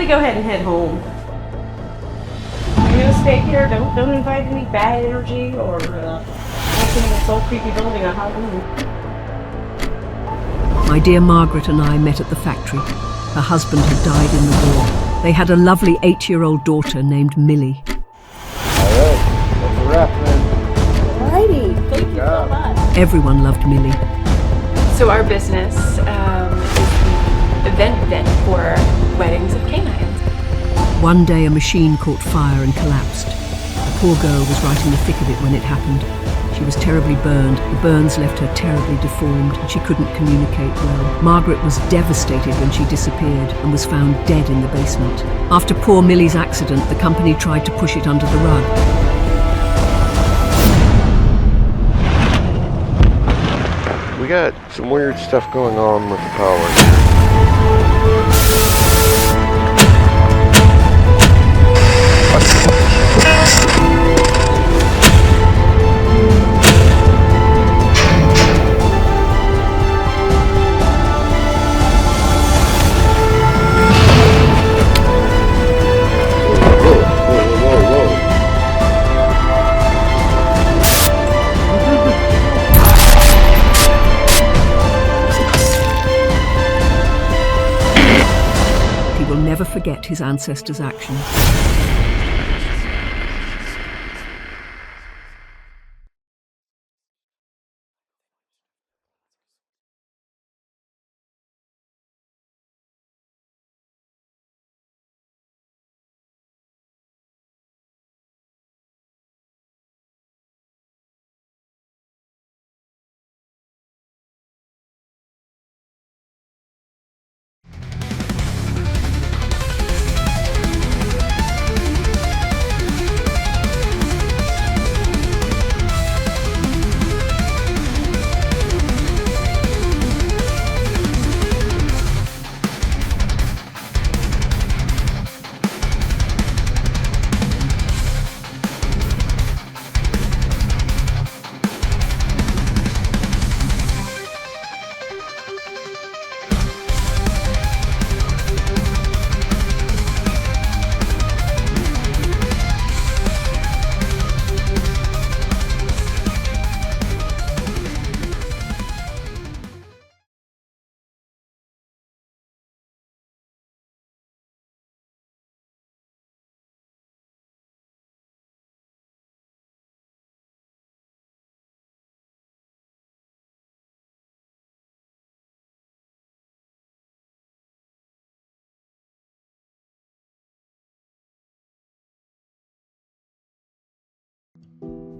gonna go ahead and head home. I'm gonna stay here. Don't invite any bad energy or walking in this old creepy building on Halloween. My dear Margaret and I met at the factory. Her husband had died in the war. They had a lovely 8-year-old daughter named Millie. All right, that's a wrap, man. Alrighty, thank you so much. Everyone loved Millie. So our business is the event for weddings of canines. One day a machine caught fire and collapsed. The poor girl was right in the thick of it when it happened. She was terribly burned. The burns left her terribly deformed and she couldn't communicate well. Margaret was devastated when she disappeared and was found dead in the basement. After poor Millie's accident, the company tried to push it under the rug. We got some weird stuff going on with the power here. He will never forget his ancestors' actions.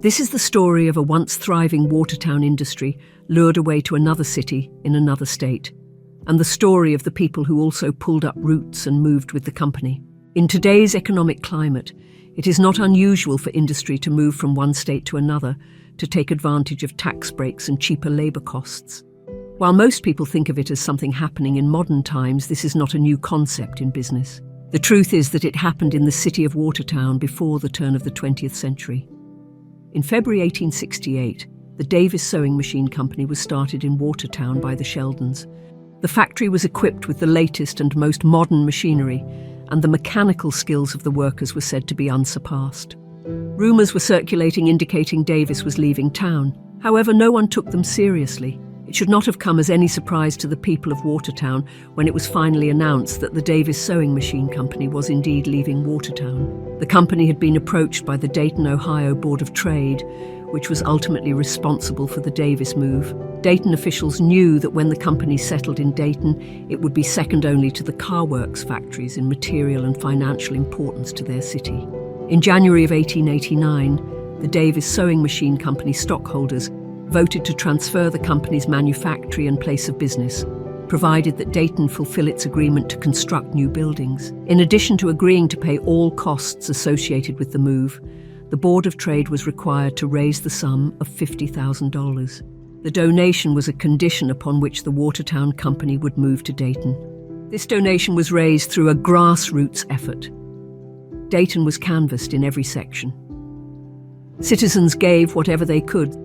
This is the story of a once thriving water town industry lured away to another city in another state, and the story of the people who also pulled up roots and moved with the company. In today's economic climate, it is not unusual for industry to move from one state to another to take advantage of tax breaks and cheaper labour costs. While most people think of it as something happening in modern times, this is not a new concept in business. The truth is that it happened in the city of Watertown before the turn of the 20th century. In February 1868, the Davis Sewing Machine Company was started in Watertown by the Sheldons. The factory was equipped with the latest and most modern machinery, and the mechanical skills of the workers were said to be unsurpassed. Rumours were circulating indicating Davis was leaving town. However, no one took them seriously. It should not have come as any surprise to the people of Watertown when it was finally announced that the Davis Sewing Machine Company was indeed leaving Watertown. The company had been approached by the Dayton, Ohio Board of Trade, which was ultimately responsible for the Davis move. Dayton officials knew that when the company settled in Dayton, it would be second only to the car works factories in material and financial importance to their city. In January of 1889, the Davis Sewing Machine Company stockholders voted to transfer the company's manufactory and place of business, provided that Dayton fulfill its agreement to construct new buildings. In addition to agreeing to pay all costs associated with the move, the Board of Trade was required to raise the sum of $50,000. The donation was a condition upon which the Watertown Company would move to Dayton. This donation was raised through a grassroots effort. Dayton was canvassed in every section. Citizens gave whatever they could.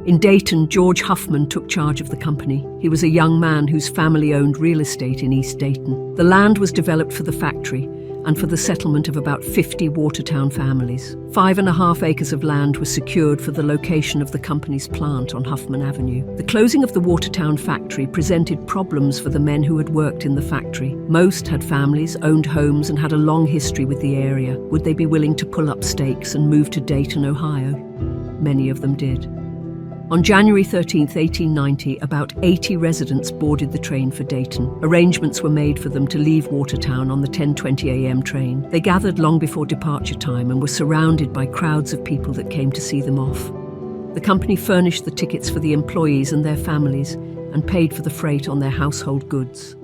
In Dayton, George Huffman took charge of the company. He was a young man whose family owned real estate in East Dayton. The land was developed for the factory and for the settlement of about 50 Watertown families. 5.5 acres of land was secured for the location of the company's plant on Huffman Avenue. The closing of the Watertown factory presented problems for the men who had worked in the factory. Most had families, owned homes, and had a long history with the area. Would they be willing to pull up stakes and move to Dayton, Ohio? Many of them did. On January 13, 1890, about 80 residents boarded the train for Dayton. Arrangements were made for them to leave Watertown on the 10:20 a.m. train. They gathered long before departure time and were surrounded by crowds of people that came to see them off. The company furnished the tickets for the employees and their families and paid for the freight on their household goods.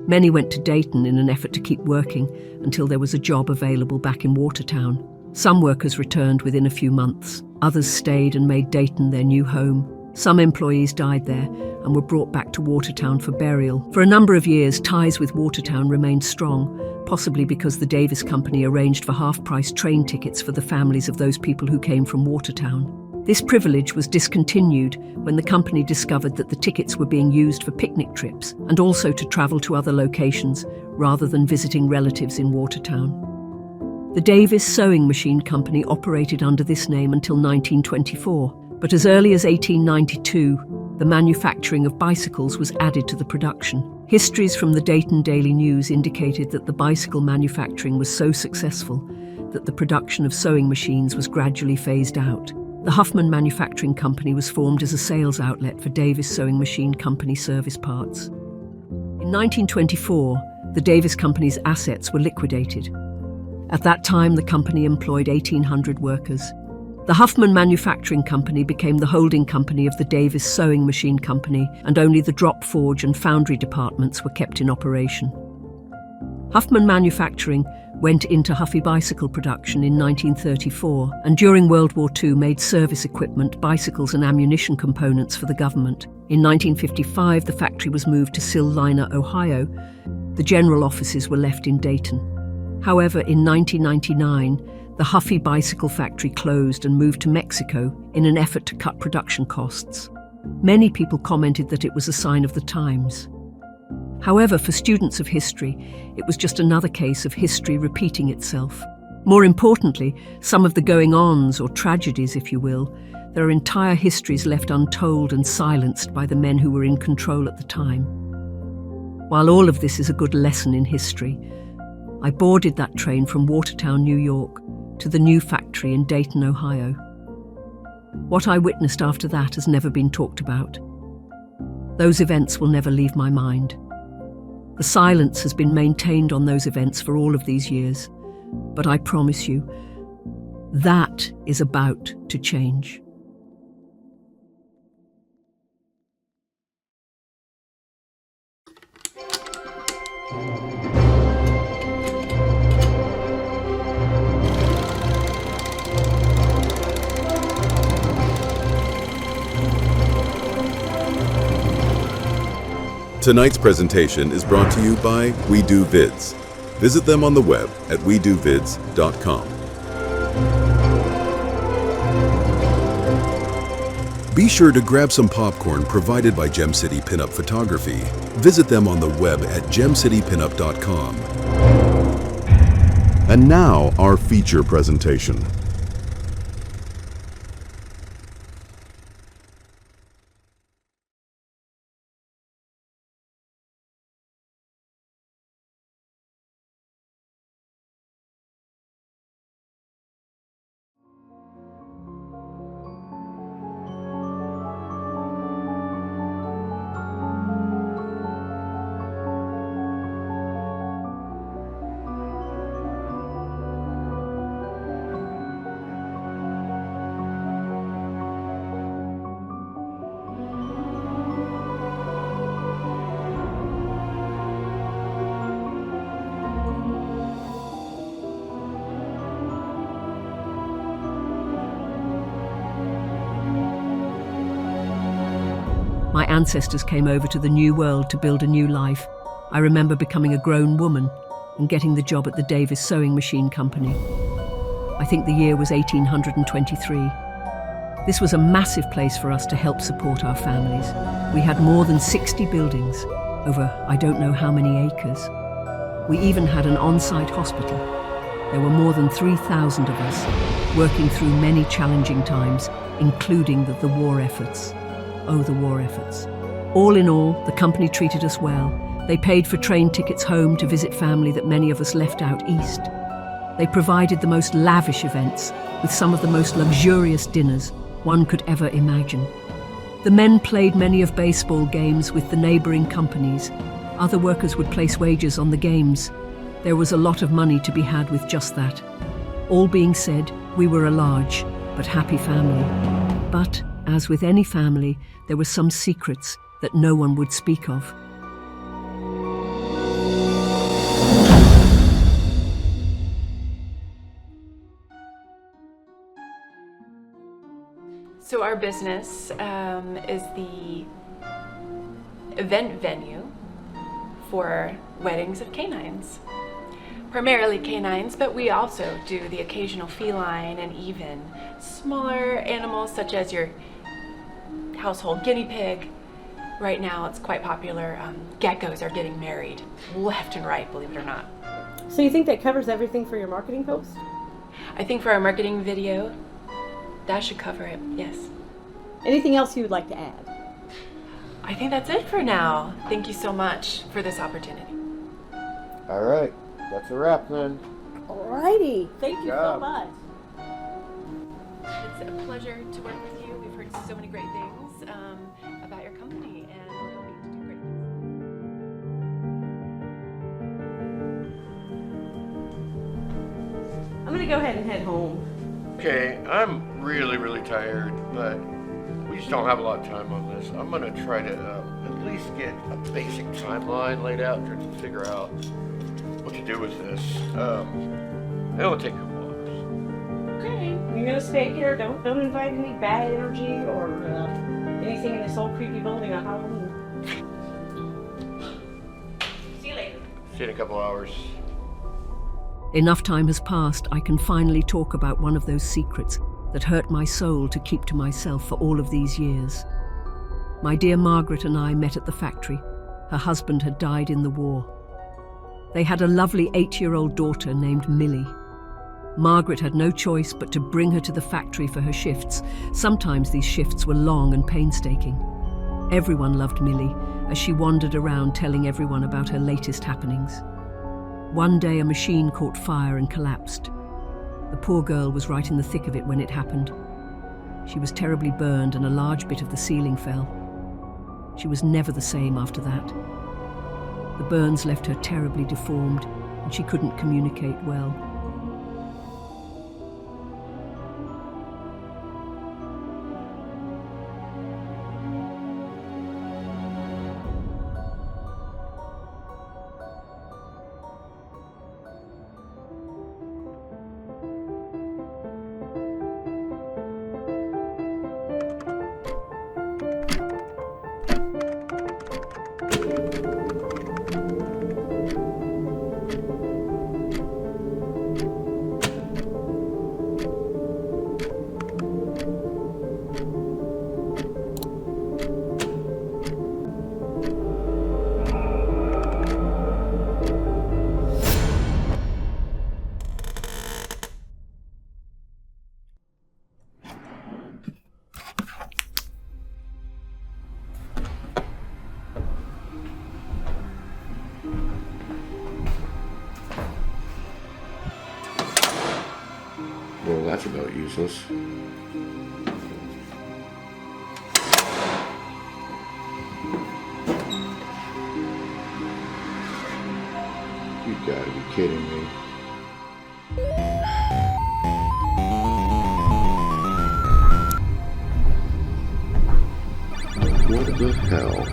Many went to Dayton in an effort to keep working until there was a job available back in Watertown. Some workers returned within a few months. Others stayed and made Dayton their new home. Some employees died there and were brought back to Watertown for burial. For a number of years, ties with Watertown remained strong, possibly because the Davis Company arranged for half-price train tickets for the families of those people who came from Watertown. This privilege was discontinued when the company discovered that the tickets were being used for picnic trips and also to travel to other locations rather than visiting relatives in Watertown. The Davis Sewing Machine Company operated under this name until 1924, but as early as 1892, the manufacturing of bicycles was added to the production. Histories from the Dayton Daily News indicated that the bicycle manufacturing was so successful that the production of sewing machines was gradually phased out. The Huffman Manufacturing Company was formed as a sales outlet for Davis Sewing Machine Company service parts. In 1924, the Davis Company's assets were liquidated. At that time, the company employed 1,800 workers. The Huffman Manufacturing Company became the holding company of the Davis Sewing Machine Company, and only the drop forge and foundry departments were kept in operation. Huffman Manufacturing went into Huffy bicycle production in 1934, and during World War II made service equipment, bicycles and ammunition components for the government. In 1955, the factory was moved to Salina, Ohio. The general offices were left in Dayton. However, in 1999, the Huffy bicycle factory closed and moved to Mexico in an effort to cut production costs. Many people commented that it was a sign of the times. However, for students of history, it was just another case of history repeating itself. More importantly, some of the going-ons, or tragedies if you will, there are entire histories left untold and silenced by the men who were in control at the time. While all of this is a good lesson in history, I boarded that train from Watertown, New York, to the new factory in Dayton, Ohio. What I witnessed after that has never been talked about. Those events will never leave my mind. The silence has been maintained on those events for all of these years, but I promise you, that is about to change. Tonight's presentation is brought to you by We Do Vids. Visit them on the web at wedovids.com. Be sure to grab some popcorn provided by Gem City Pinup Photography. Visit them on the web at gemcitypinup.com. And now, our feature presentation. My ancestors came over to the New World to build a new life. I remember becoming a grown woman and getting the job at the Davis Sewing Machine Company. I think the year was 1823. This was a massive place for us to help support our families. We had more than 60 buildings, over I don't know how many acres. We even had an on-site hospital. There were more than 3,000 of us, working through many challenging times, including the war efforts. Oh, the war efforts. All in all, the company treated us well. They paid for train tickets home to visit family that many of us left out east. They provided the most lavish events, with some of the most luxurious dinners one could ever imagine. The men played many of baseball games with the neighboring companies. Other workers would place wagers on the games. There was a lot of money to be had with just that. All being said, we were a large but happy family. But, as with any family, there were some secrets that no one would speak of. So our business is the event venue for weddings of canines. Primarily canines, but we also do the occasional feline and even smaller animals such as your household guinea pig. Right now it's quite popular. Geckos are getting married left and right, believe it or not. So you think that covers everything for your marketing post? I think for our marketing video, that should cover it, yes. Anything else you would like to add? I think that's it for now. Thank you so much for this opportunity. All right, that's a wrap then. Alrighty, thank you so job. much. It's a pleasure to work with you. We've heard so many great things about your company, and we're hoping to do great things. I'm gonna go ahead and head home. Okay, I'm really tired, but we just don't have a lot of time on this. I'm gonna try to at least get a basic timeline laid out to figure out what to do with this. It'll take a couple hours. Okay, you're gonna stay here. Don't invite any bad energy or anything in this old creepy building on Halloween. See you later. See you in a couple hours. Enough time has passed, I can finally talk about one of those secrets that hurt my soul to keep to myself for all of these years. My dear Margaret and I met at the factory. Her husband had died in the war. They had a lovely 8-year-old daughter named Millie. Margaret had no choice but to bring her to the factory for her shifts. Sometimes these shifts were long and painstaking. Everyone loved Millie as she wandered around telling everyone about her latest happenings. One day a machine caught fire and collapsed. The poor girl was right in the thick of it when it happened. She was terribly burned and a large bit of the ceiling fell. She was never the same after that. The burns left her terribly deformed and she couldn't communicate well. Well, that's about useless. You gotta be kidding me. What the hell?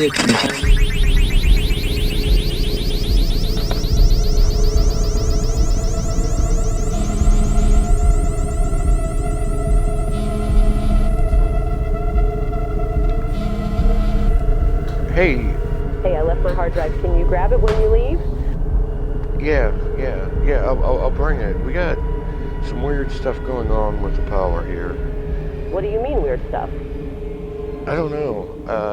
Hey, Hey, I left my hard drive. Can you grab it when you leave? yeah, I'll bring it. We got some weird stuff going on with the power here. What do you mean weird stuff? I don't know.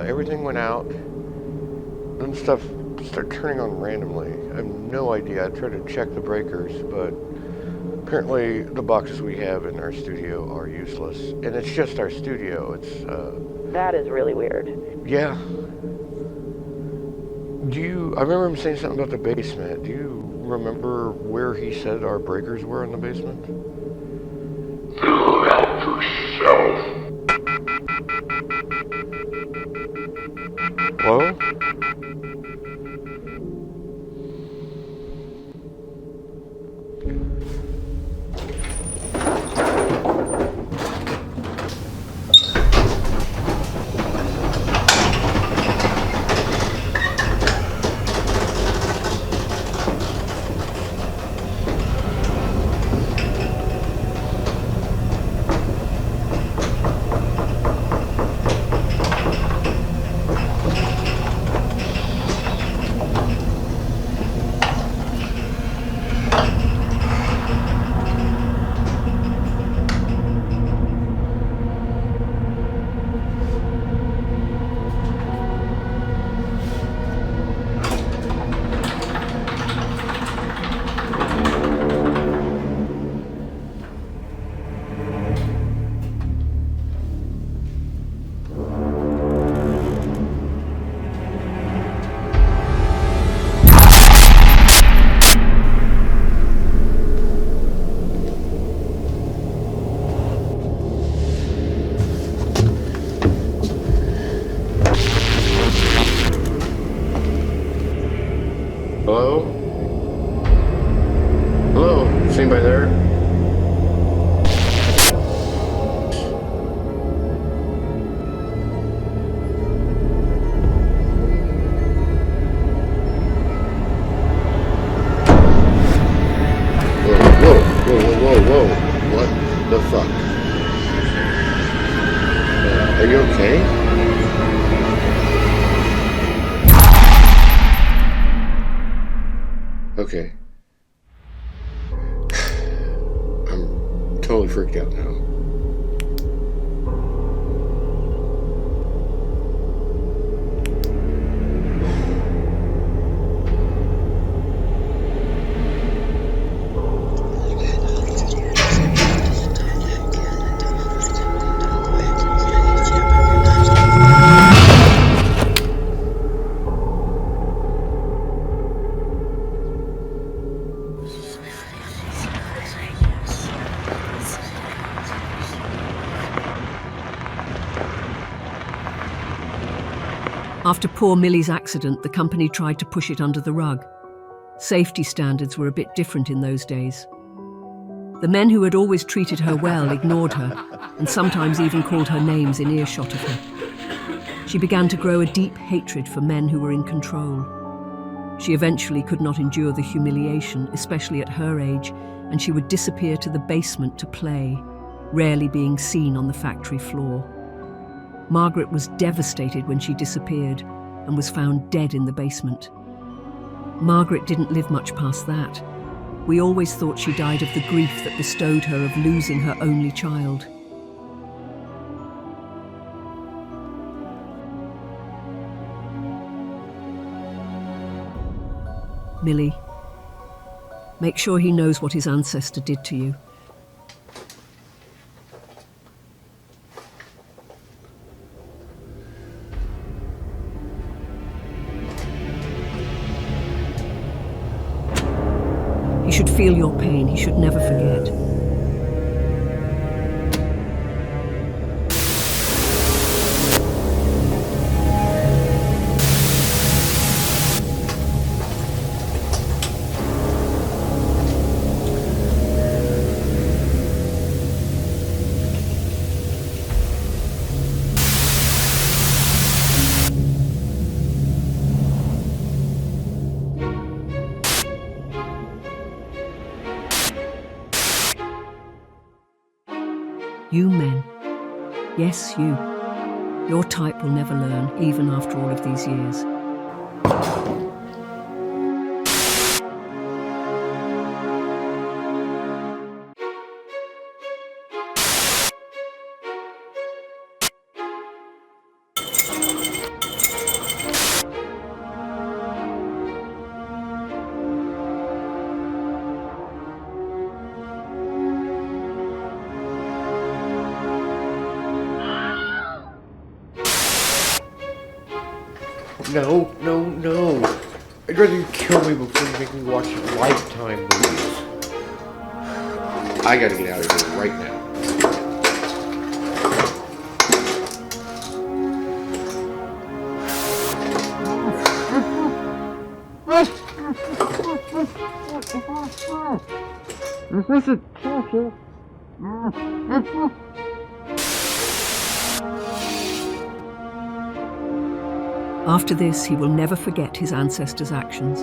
Everything went out. Then stuff started turning on randomly. I have no idea. I tried to check the breakers, but apparently the boxes we have in our studio are useless. And it's just our studio. That is really weird. Yeah. I remember him saying something about the basement. Do you remember where he said our breakers were in the basement? Figure it out yourself. Hello? Hello? Hello? Is anybody there? Whoa. What the fuck? Are you okay? Okay. I'm totally freaked out now. After poor Millie's accident, the company tried to push it under the rug. Safety standards were a bit different in those days. The men who had always treated her well ignored her, and sometimes even called her names in earshot of her. She began to grow a deep hatred for men who were in control. She eventually could not endure the humiliation, especially at her age, and she would disappear to the basement to play, rarely being seen on the factory floor. Margaret was devastated when she disappeared and was found dead in the basement. Margaret didn't live much past that. We always thought she died of the grief that bestowed her of losing her only child. Millie, make sure he knows what his ancestor did to you. He should feel your pain. He should never forget. You men. Yes, you. Your type will never learn, even after all of these years. No, no, no. I'd rather you kill me before you make me watch Lifetime movies. I gotta get out of here right now. After this, he will never forget his ancestors' actions.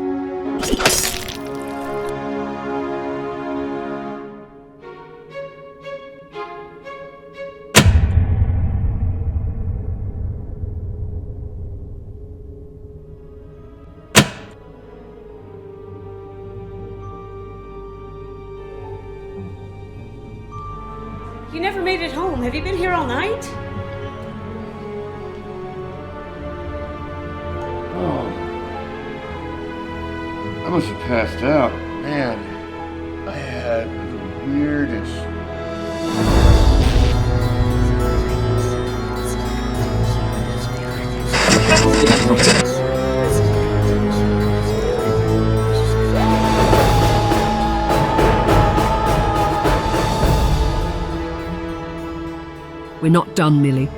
You never made it home. Have you been here all night? I must have passed out. Man, I had the weirdest. We're not done, Millie.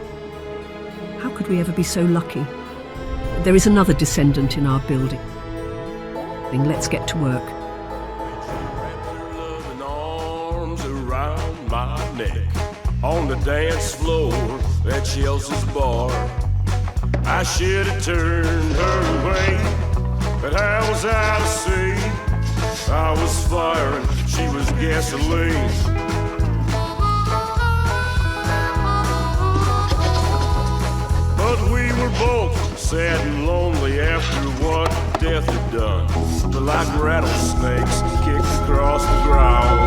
How could we ever be so lucky? There is another descendant in our building. Let's get to work. Loving arms around my neck on the dance floor at Chelsea's bar. I should have turned her away, but I was out of sea. I was firing, she was gasoline. But we were both sad and lonely after what death had done. But like rattlesnakes kicked across the ground.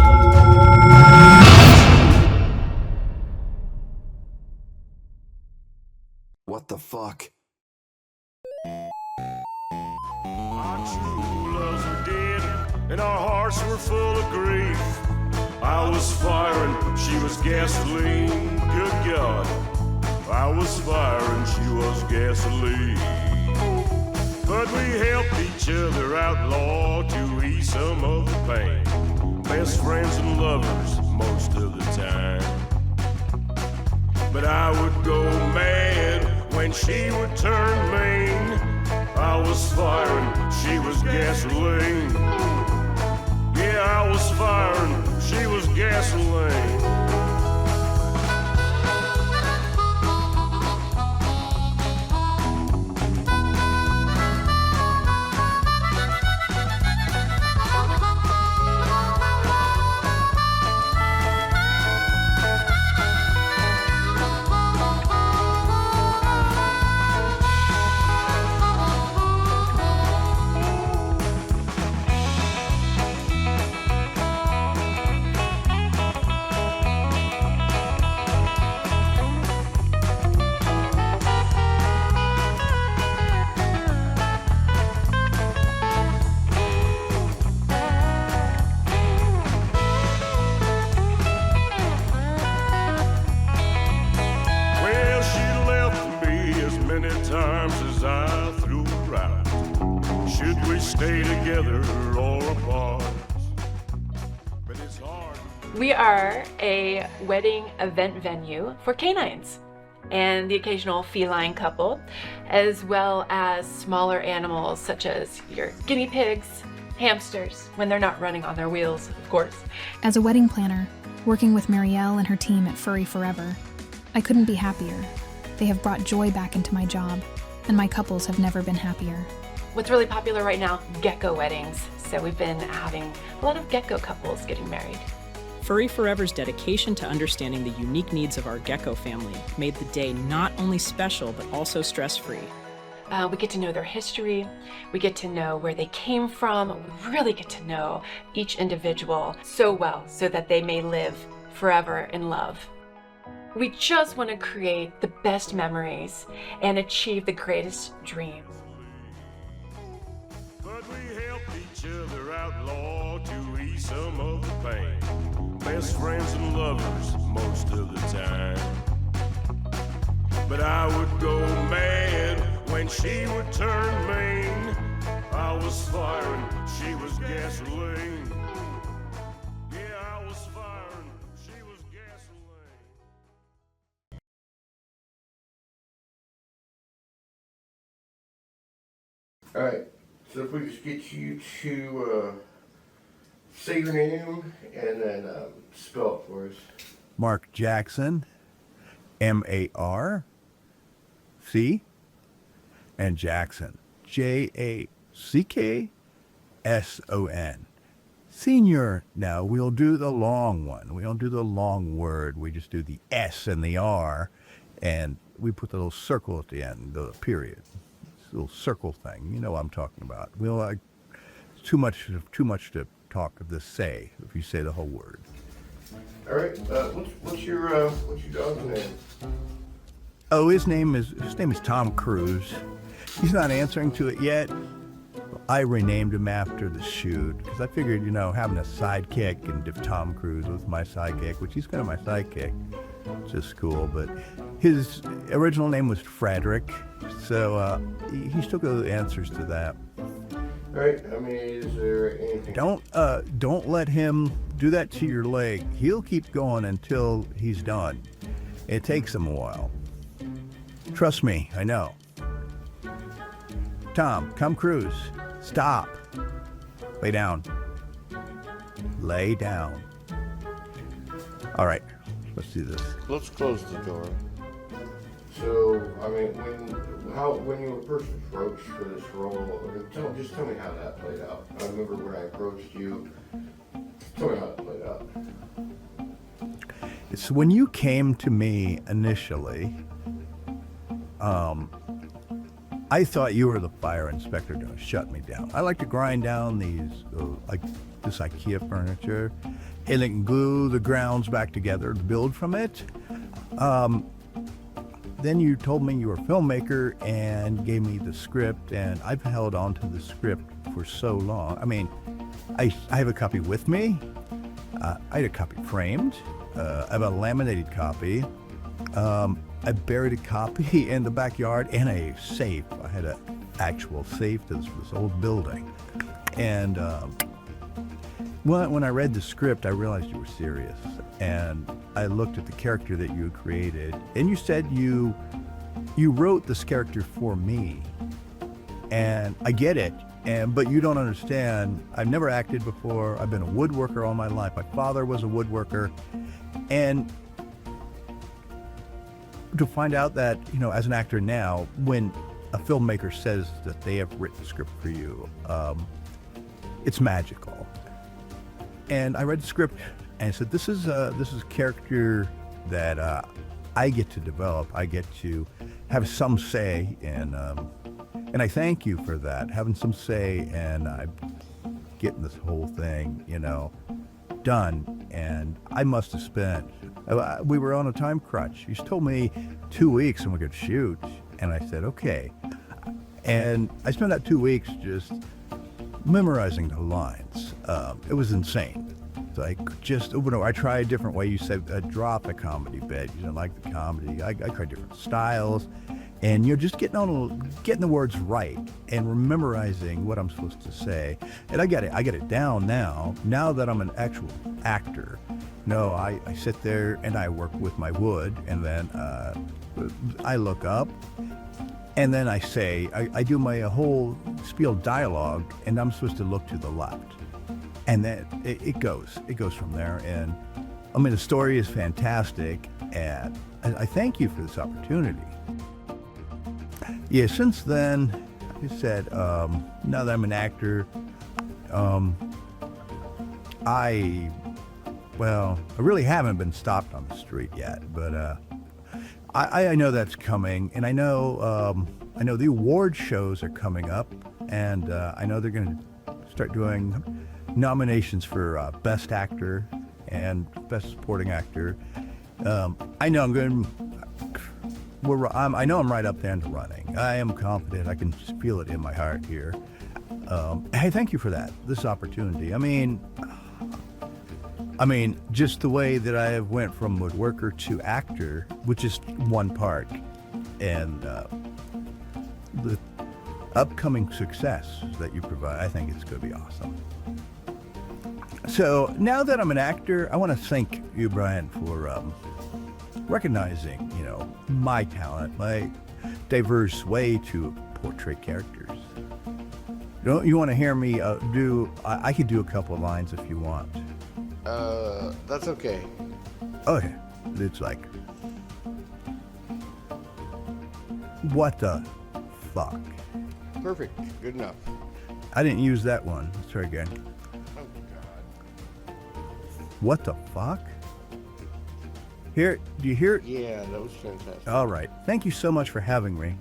What the fuck? Our true loves were dead, and our hearts were full of grief. I was firing, she was gasoline. Good God. I was firing, she was gasoline. But we helped each other out, Lord, to ease some of the pain. Best friends and lovers most of the time. But I would go mad when she would turn mean. I was firing, she was gasoline. Yeah, I was firing, she was gasoline. Times as I threw her out. Should we stay together or apart? But it's hard. We are a wedding event venue for canines and the occasional feline couple, as well as smaller animals such as your guinea pigs, hamsters, when they're not running on their wheels, of course. As a wedding planner, working with Marielle and her team at Furry Forever, I couldn't be happier. They have brought joy back into my job, and my couples have never been happier. What's really popular right now? Gecko weddings. So we've been having a lot of gecko couples getting married. Furry Forever's dedication to understanding the unique needs of our gecko family made the day not only special, but also stress-free. We get to know their history, we get to know where they came from, we really get to know each individual so well so that they may live forever in love. We just want to create the best memories and achieve the greatest dreams. But we help each other out, Lord, to ease some of the pain. Best friends and lovers most of the time. But I would go mad when she would turn mean. I was fire and she was gasoline. Yeah, I was fire and she was gasoline. Alright, so if we just get you to say your name and then spell it for us. Mark Jackson, M-A-R-C, and Jackson, J-A-C-K-S-O-N. Senior. Now, we'll do the long one. We don't do the long word. We just do the S and the R, and we put the little circle at the end, the period. This little circle thing. You know what I'm talking about. We'll too much to talk of this say if you say the whole word. All right. What's your dog's name? Oh, his name is Tom Cruise. He's not answering to it yet. I renamed him after the shoot because I figured, having a sidekick, and if Tom Cruise was my sidekick, which he's kind of my sidekick, it's just cool. But his original name was Frederick, so he still got the answers to that. All right. I mean, is there anything? Don't let him do that to your leg. He'll keep going until he's done. It takes him a while. Trust me, I know. Tom Cruise, stop. Lay down. Lay down. All right, let's do this. Let's close the door. So, I mean, when you were first approached for this role, just tell me how that played out. I remember when I approached you. Tell me how it played out. It's when you came to me initially. I thought you were the fire inspector going to shut me down. I like to grind down this IKEA furniture and then glue the grounds back together to build from it. Then you told me you were a filmmaker and gave me the script, and I've held on to the script for so long. I mean, I have a copy with me. I had a copy framed. I have a laminated copy. I buried a copy in the backyard and a safe. I had an actual safe to this old building. And when I read the script, I realized you were serious. And I looked at the character that you had created, and you said you wrote this character for me. And I get it, but you don't understand. I've never acted before. I've been a woodworker all my life. My father was a woodworker. And to find out that, as an actor now, when a filmmaker says that they have written a script for you, it's magical. And I read the script and I said, this is a character that I get to develop. I get to have some say in, and I thank you for that, having some say and getting this whole thing, done. And I must have spent, we were on a time crunch. You told me 2 weeks and we could shoot. And I said, okay. And I spent that 2 weeks just memorizing the lines. It was insane. So I tried a different way. You said drop a comedy bit. You didn't like the comedy. I tried different styles. And you're just getting the words right and memorizing what I'm supposed to say. And I get it down now that I'm an actual actor. No, I sit there and I work with my wood, and then I look up, and then I say, I do my whole spiel dialogue, and I'm supposed to look to the left. And then it goes from there. And I mean, the story is fantastic, and I thank you for this opportunity. Yeah, since then, like I said, now that I'm an actor, I Well, I really haven't been stopped on the street yet, but I know that's coming, and I know the award shows are coming up, and I know they're going to start doing nominations for Best Actor and Best Supporting Actor. I know I know I'm right up there in the running. I am confident. I can just feel it in my heart here. Hey, thank you for this opportunity. I mean, just the way that I went from woodworker to actor, which is one part, and the upcoming success that you provide, I think it's going to be awesome. So now that I'm an actor, I want to thank you, Brian, for recognizing, my talent, my diverse way to portray characters. Don't you want to hear me I could do a couple of lines if you want. That's okay. Okay. It's like, what the fuck? Perfect. Good enough. I didn't use that one. Let's try again. Oh, God. What the fuck? Do you hear it? Yeah, that was fantastic. All right. Thank you so much for having me.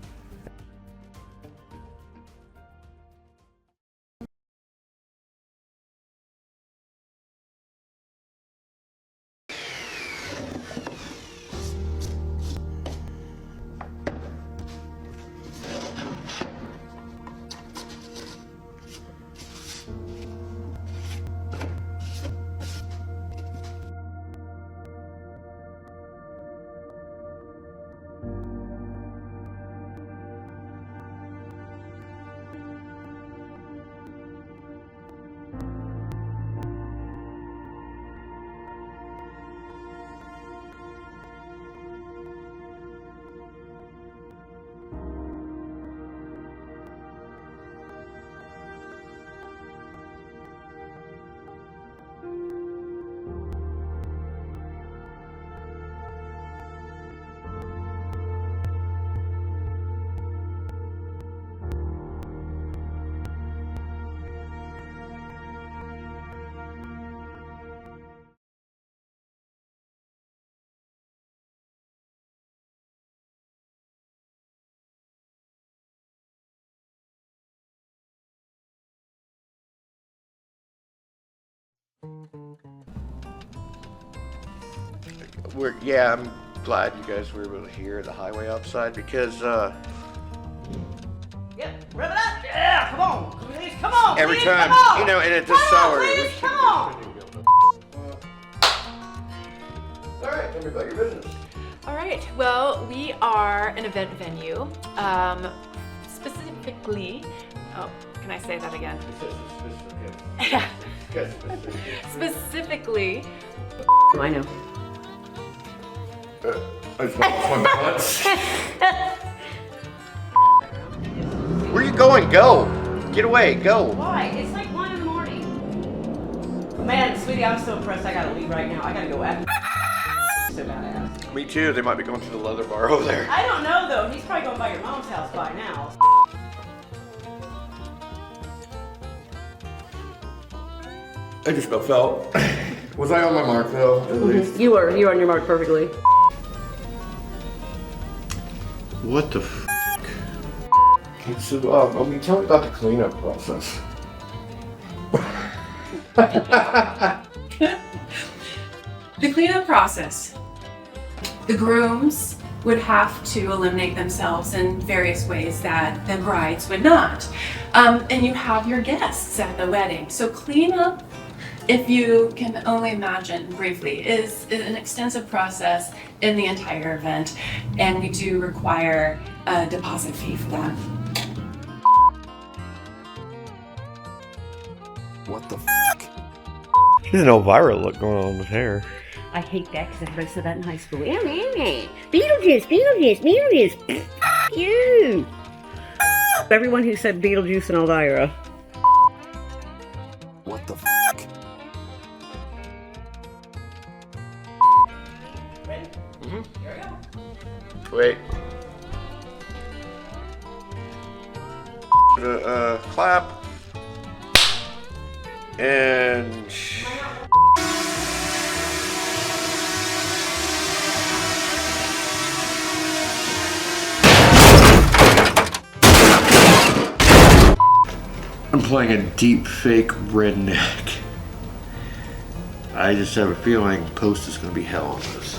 I'm glad you guys were able to hear the highway outside because Yep, rev it up. Yeah, come on. Please, come on. every please, time, come on. and it's a Come on, sour. please, come on. All right, tell me about your business. All right. Well, we are an event venue. Specifically, can I say that again? Yeah. Specifically. I know. Where you going? Go. Get away. Go. Why? It's like 1 in the morning. Man, sweetie, I'm so impressed. I gotta leave right now. I gotta go after. So badass. Me too. They might be going to the leather bar over there. I don't know though. He's probably going by your mom's house by now. I just about fell. Was I on my mark though? At least. You were on your mark perfectly. What the f? Okay, so tell me about the cleanup process. The cleanup process. The grooms would have to eliminate themselves in various ways that the brides would not. And you have your guests at the wedding. So cleanup, if you can only imagine briefly, is an extensive process in the entire event. And we do require a deposit fee for that. What the f? She has an Elvira look going on with hair. I hate that because everybody said that in high school. Beetlejuice, Beetlejuice, Beetlejuice. You. Everyone who said Beetlejuice and Elvira. What the f? Ready? Mm-hmm. Here we go. Wait. Clap. I'm playing a deep fake redneck. I just have a feeling post is going to be hell on this.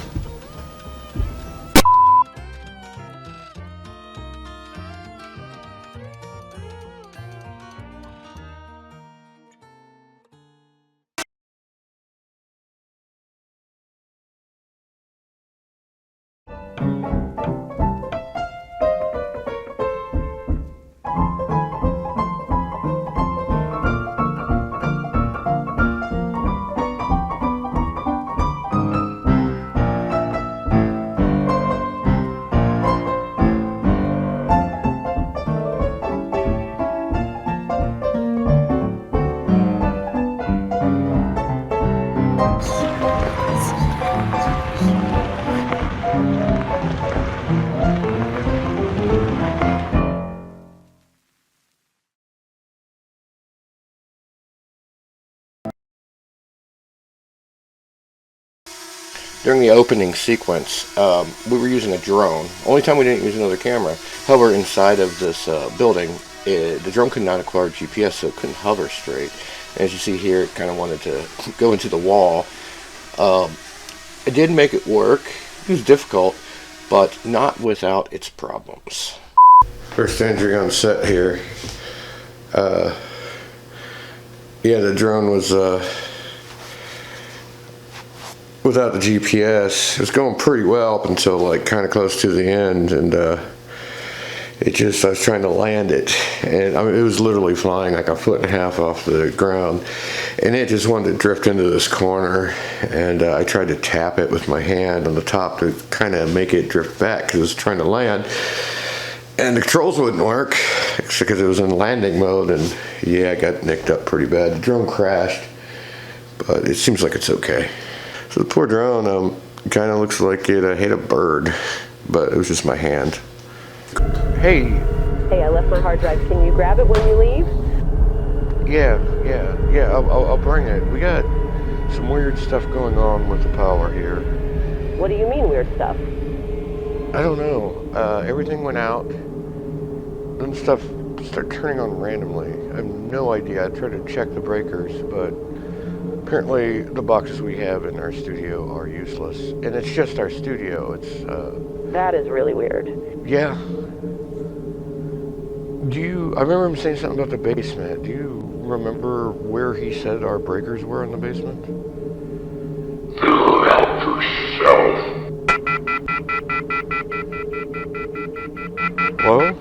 During the opening sequence, we were using a drone. Only time we didn't use another camera. However, inside of this building, the drone could not acquire GPS, so it couldn't hover straight. And as you see here, it kind of wanted to go into the wall. It did make it work. It was difficult, but not without its problems. First entry on set here. Yeah, the drone was without the GPS. It was going pretty well up until like kind of close to the end, and I was trying to land it, and I mean, it was literally flying like 1.5 feet off the ground, and it just wanted to drift into this corner, and I tried to tap it with my hand on the top to kind of make it drift back because it was trying to land, and the controls wouldn't work because it was in landing mode, and yeah, I got nicked up pretty bad. The drone crashed, but it seems like it's okay. So the poor drone kind of looks like it hit a bird, but it was just my hand. Hey. Hey, I left my hard drive. Can you grab it when you leave? Yeah, I'll bring it. We got some weird stuff going on with the power here. What do you mean weird stuff? I don't know. Everything went out. Then stuff started turning on randomly. I have no idea. I tried to check the breakers, but apparently the boxes we have in our studio are useless. And it's just our studio. It's, That is really weird. Yeah. I remember him saying something about the basement. Do you remember where he said our breakers were in the basement? Figure it out yourself. Hello?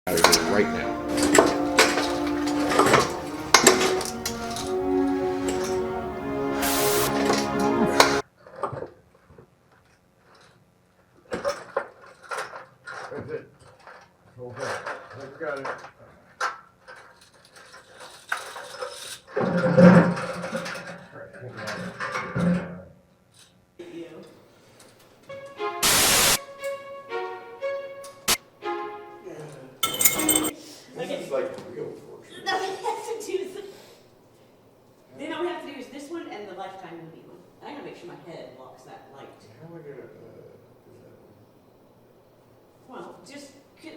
Out of here right now. That's it. Okay. I've got it. This is like real torture. No, we have to do this. Then all we have to do is this one and the Lifetime movie one. I gotta make sure my head blocks that light. How am I gonna do that? Well,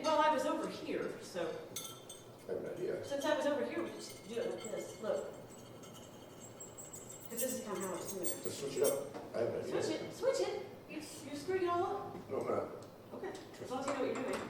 well, I was over here, so I have an idea. since I was over here, we just do it like this. Look. Because this is kind of how I was doing it. Just switch it up. I have an idea. Switch it. You're screwing it all up. No, I'm not. Okay. As long as you know what you're doing.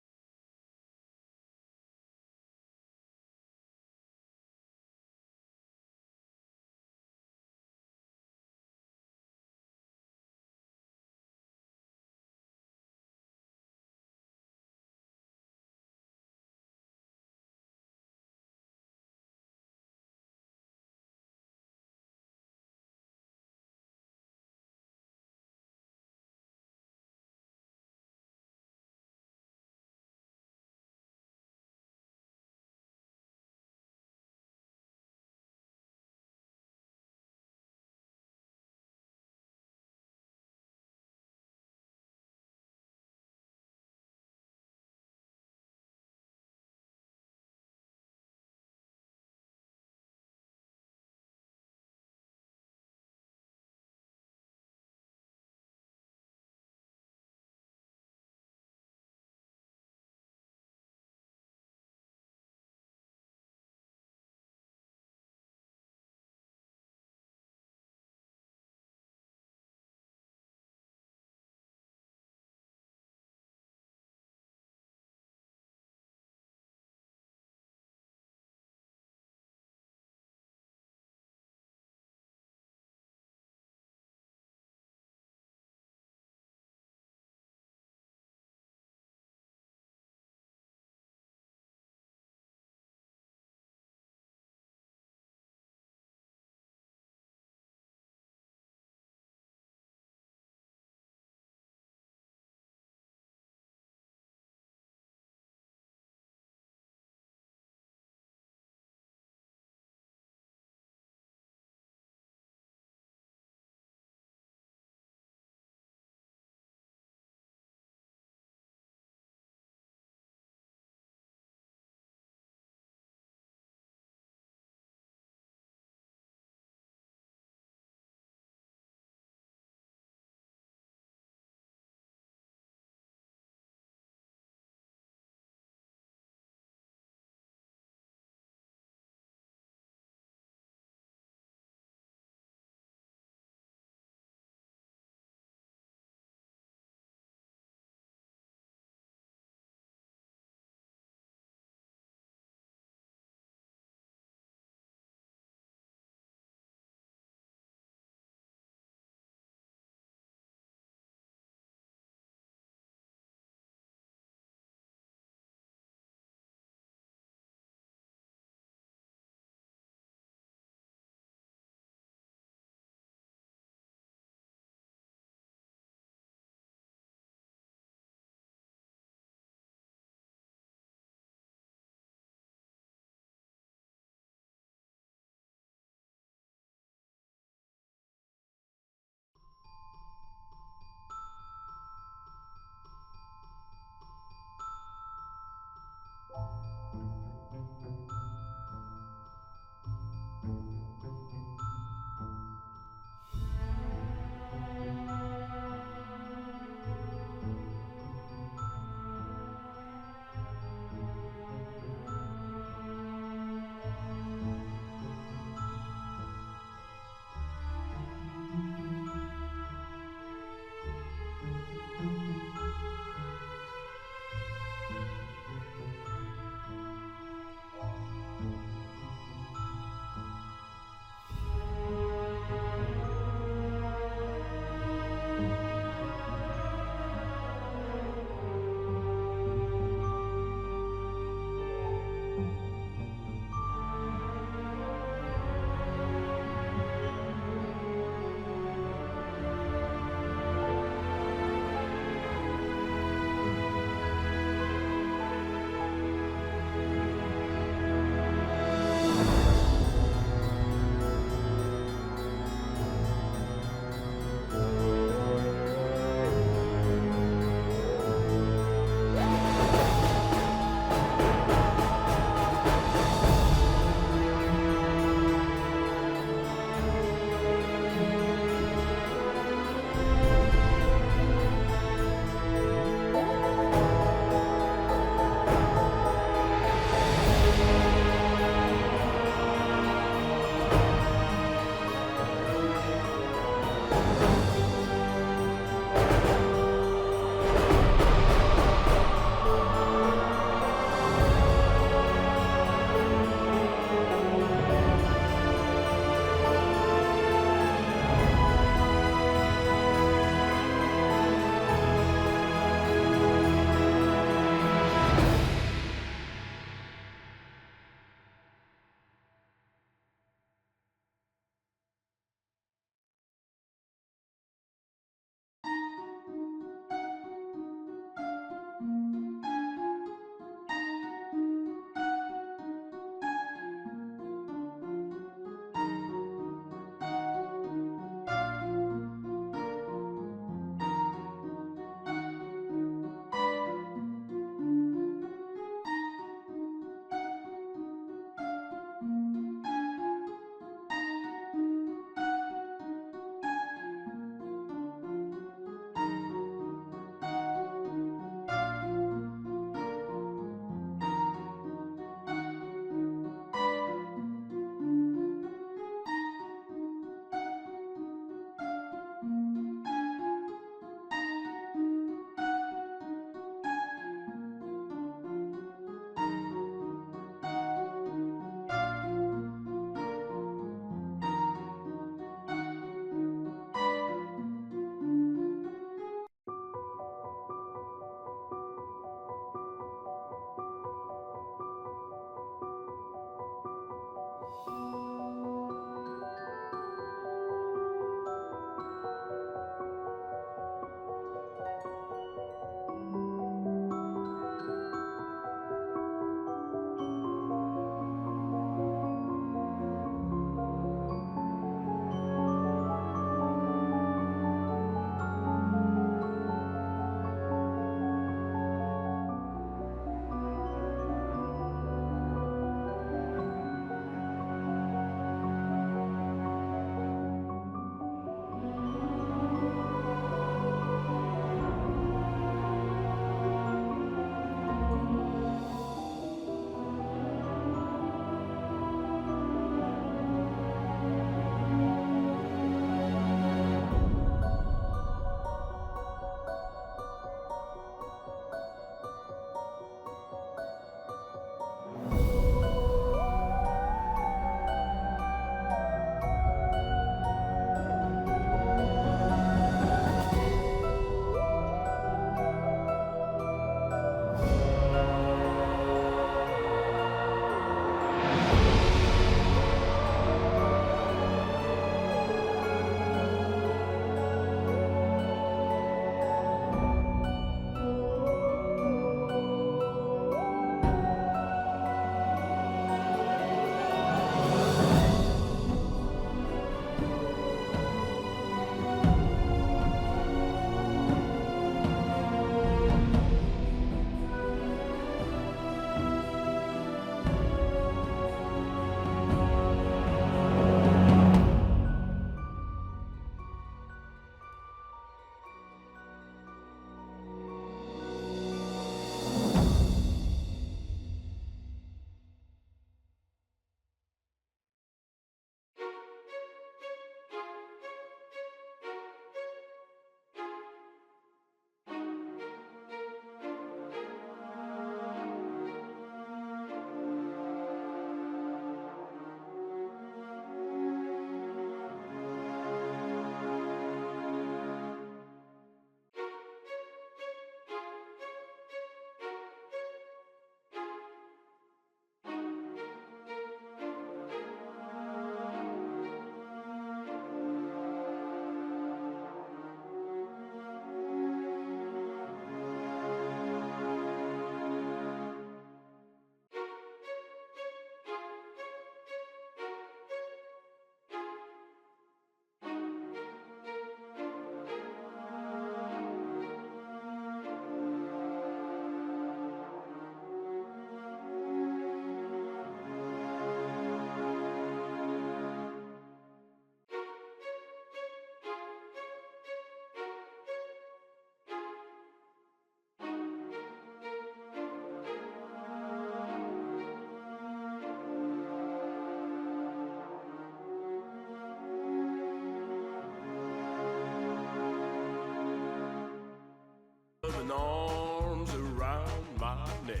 loving arms around my neck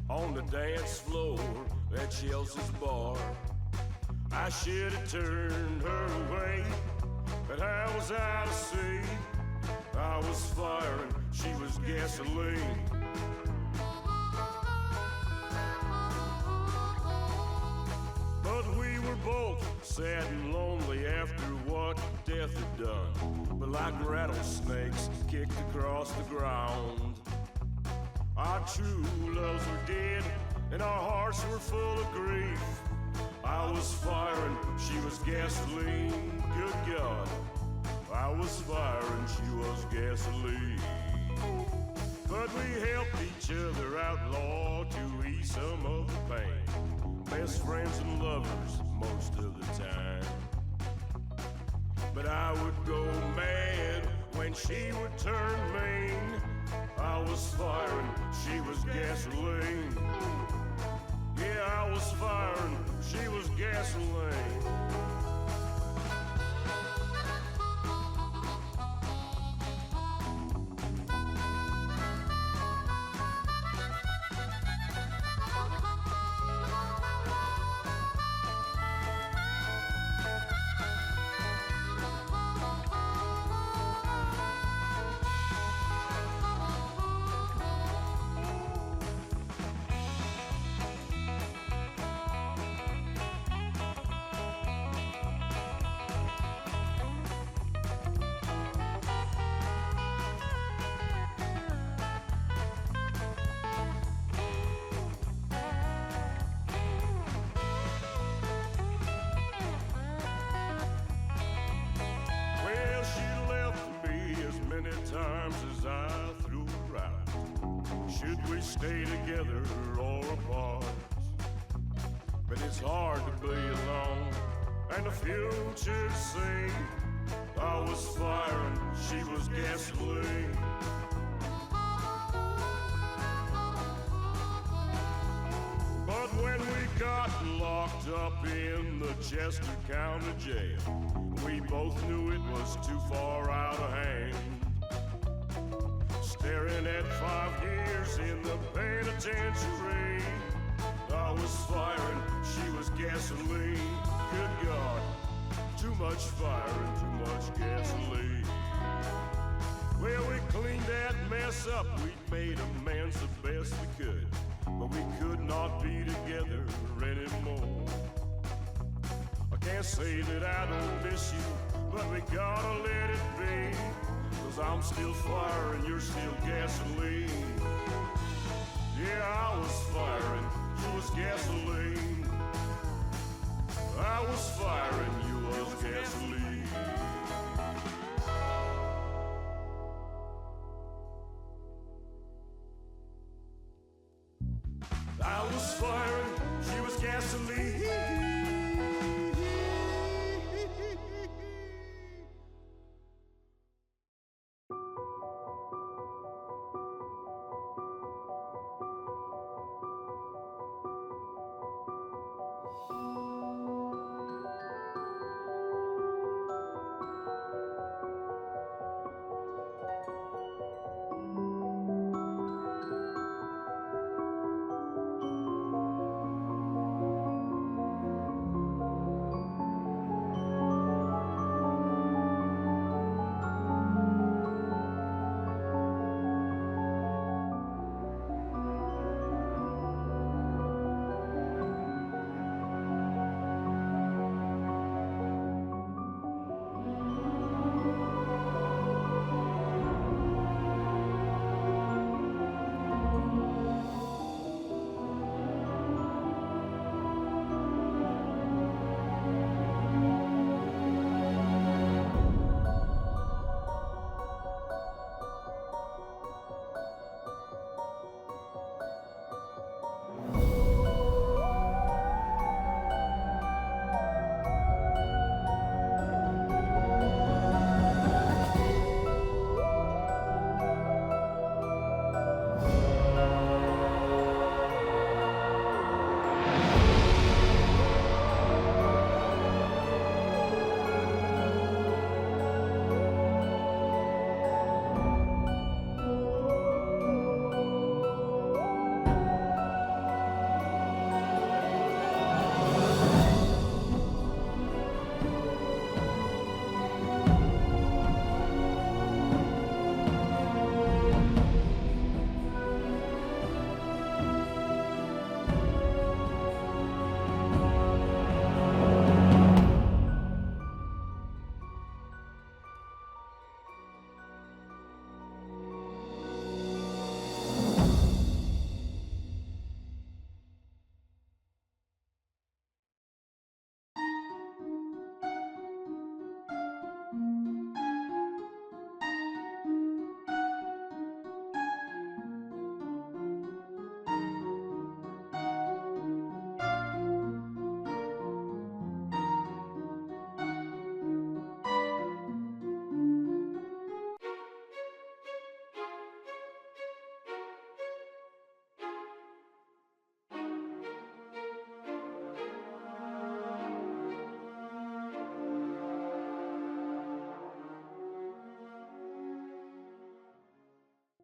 on the dance floor at Chelsea's bar. I should have turned her away, but I was out of sea. I was fire and she was gasoline. But we were both sad and lonely after what death had done. But like rattlesnakes kicked across the ground. Our true loves were dead and our hearts were full of grief. I was fire and she was gasoline. Good God, I was fire and she was gasoline. But we helped each other out, Lord, to ease some of the pain. Best friends and lovers most of the time. But I would go mad when she would turn mean. I was fire and she was gasoline. Yeah, I was fire and she was gasoline. Stay together or apart. But it's hard to be alone and the future to see. I was fire and she was gasoline. But when we got locked up in the Chester County Jail, we both knew it was too far out of hand. Staring at 5 years in the penitentiary, I was fire and she was gasoline. Good God, too much fire and too much gasoline. Well, we cleaned that mess up, we made amends the best we could, but we could not be together anymore. I can't say that I don't miss you, but we gotta let it be. 'Cause I'm still fire and you're still gasoline. Yeah, I was fire and you was gasoline. I was fire and you was gasoline. I was fire and she was gasoline.